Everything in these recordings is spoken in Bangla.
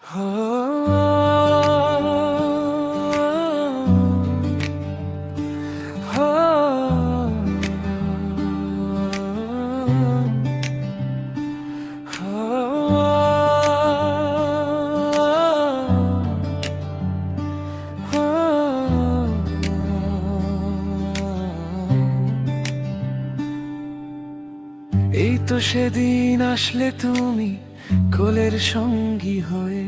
এই তো সেদিন আসলে তুমি কোলের সঙ্গী হয়ে,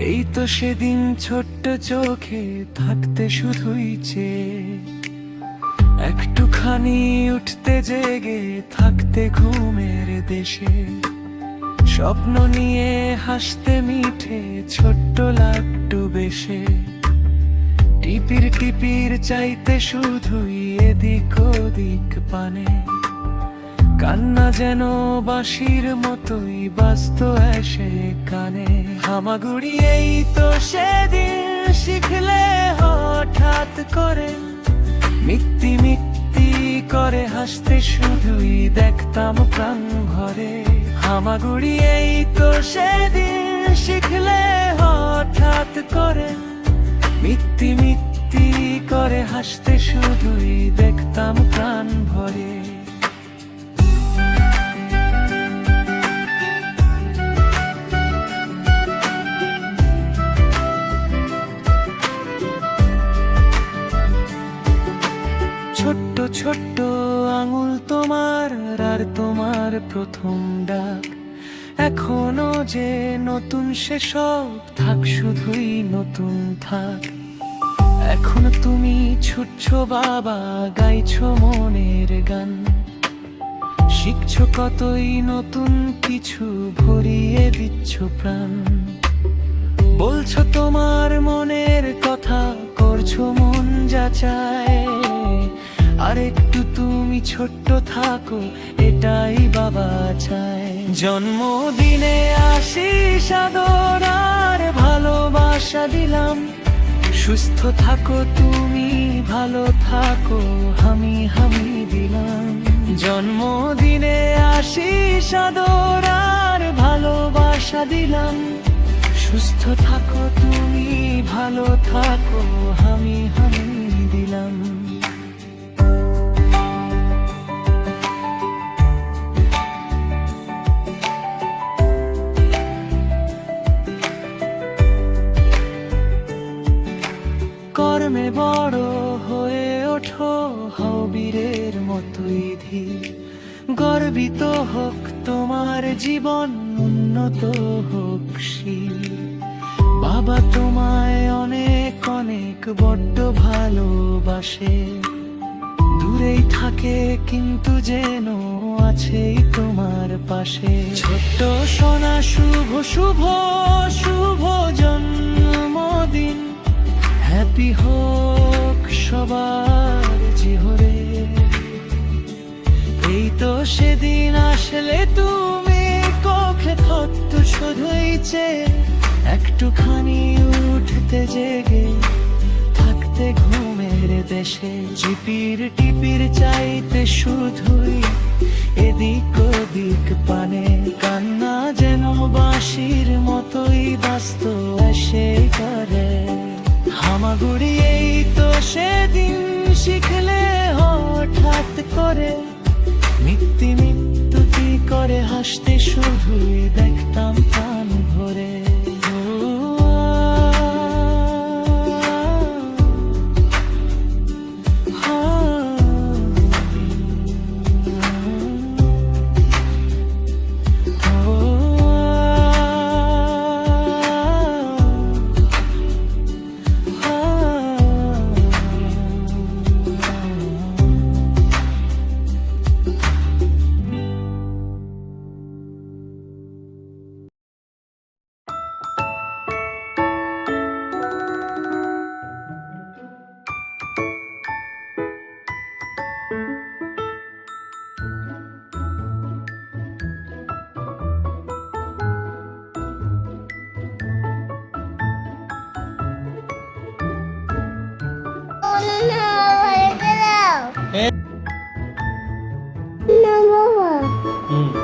এই তো সেদিন ছোট্ট চোখে থাকতে শুধুই চেয়ে, একটুখানি উঠতে জেগে থাকতে ঘুমের দেশে, স্বপ্ন নিয়ে হাসতে মিঠে ছোট্ট লাড্ডু বেশে, টিপির টিপির চাইতে শুধুই এদিক ওদিক পানে, কান্না যেন বাঁশির মতোই বাজত এসে কানে। হামাগুড়ি এই তো সেদিন শিখলে হঠাৎ করে, মিত্তি মিত্তি করে হাসতে শুধুই দেখতাম প্রাণ ভরে। হামাগুড়ি এই তো সেদিন শিখলে হঠাৎ করে, মিত্তি মিত্তি করে হাসতে শুধুই দেখতাম প্রাণ ভরে। ছোট্ট ছোট্ট আঙুল তোমার আর তোমার প্রথম ডাক, এখনো যে নতুন সেসব থাক শুধুই নতুন থাক। এখন তুমি ছুটছো বাবা, গাইছো মনের গান, শিখছো কতই নতুন কিছু, ভরিয়ে দিচ্ছ প্রাণ। বলছো তোমার মনের কথা, করছো মন যা চায়, আর একটু তুমি ছোট্ট থাকো, এটাই বাবা চায়। জন্মদিনে আশিস আদর আর ভালোবাসা দিলাম, সুস্থ থাকো তুমি, ভালো থাকো, হামি হামি দিলাম। জন্মদিনে আশিস আদর আর ভালোবাসা দিলাম, সুস্থ থাকো তুমি, ভালো থাকো, হামি হামি দিলাম। কর্মে বড় হয়ে ওঠো, হও বীরের মতোই ধীর, গর্বিত হোক তোমার জীবন, উন্নত হোক শীল। বাবা তোমায় অনেক অনেক বড্ড ভালোবাসে, দূরেই থাকে কিন্তু যেন আছেই তোমার পাশে। ছোট্ট সোনা শুভ শুভ শুভ জন্মদিন, হ্যাপি হোক সবার জীবনে। এই তো সেদিন আসলে তুমি কোখে থত্তু শুধুই চেয়ে, একটুখানি উঠতে জেগে থাকতে ঘুমের দেশে, টিপির টিপির চাইতে শুধুই এদিক ওদিক পানে, কান্না যেন বাঁশির মতোই বাজত এসে করে। হামাগুড়ি এই তো সেদিন শিখলে হঠাৎ করে, মিত্তি মিত্তি করে হাসতে শুধুই দেখতাম প্রাণ ভরে।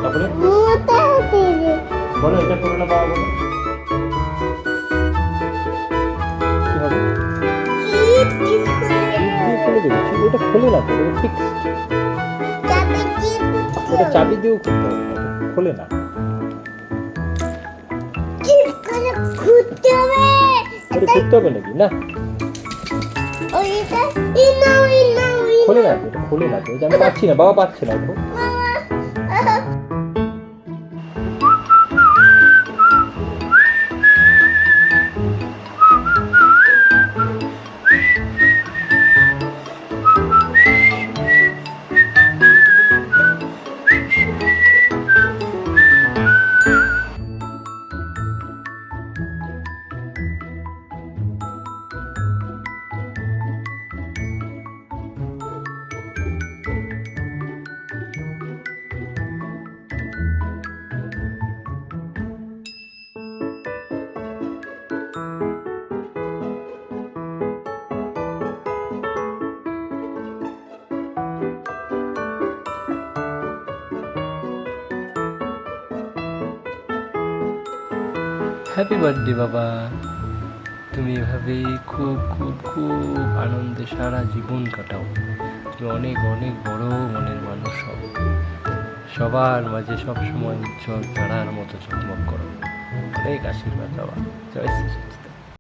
তারপরে বলো এটা করো না বাবা বলো। এটা খোলে না তো, এটা ফিক্স। এটা চাবি দিয়েও খুলতে হবে না, এটা খোলে না। এটা খুলতে হবে নাকি? না, খোলে না তো, এটা খোলে না তো, এটা আমি পাচ্ছি না, বাবা পাচ্ছে না তো। হ্যাপি বার্থডে বাবা, তুমি এভাবেই খুব খুব খুব আনন্দে সারা জীবন কাটাও। তুমি অনেক অনেক বড় মনের মানুষ হও, সবার মাঝে সবসময় উজ্জ্বল তারার মতো চকমক করো। অনেক আশীর্বাদ বাবা। জয় শ্রী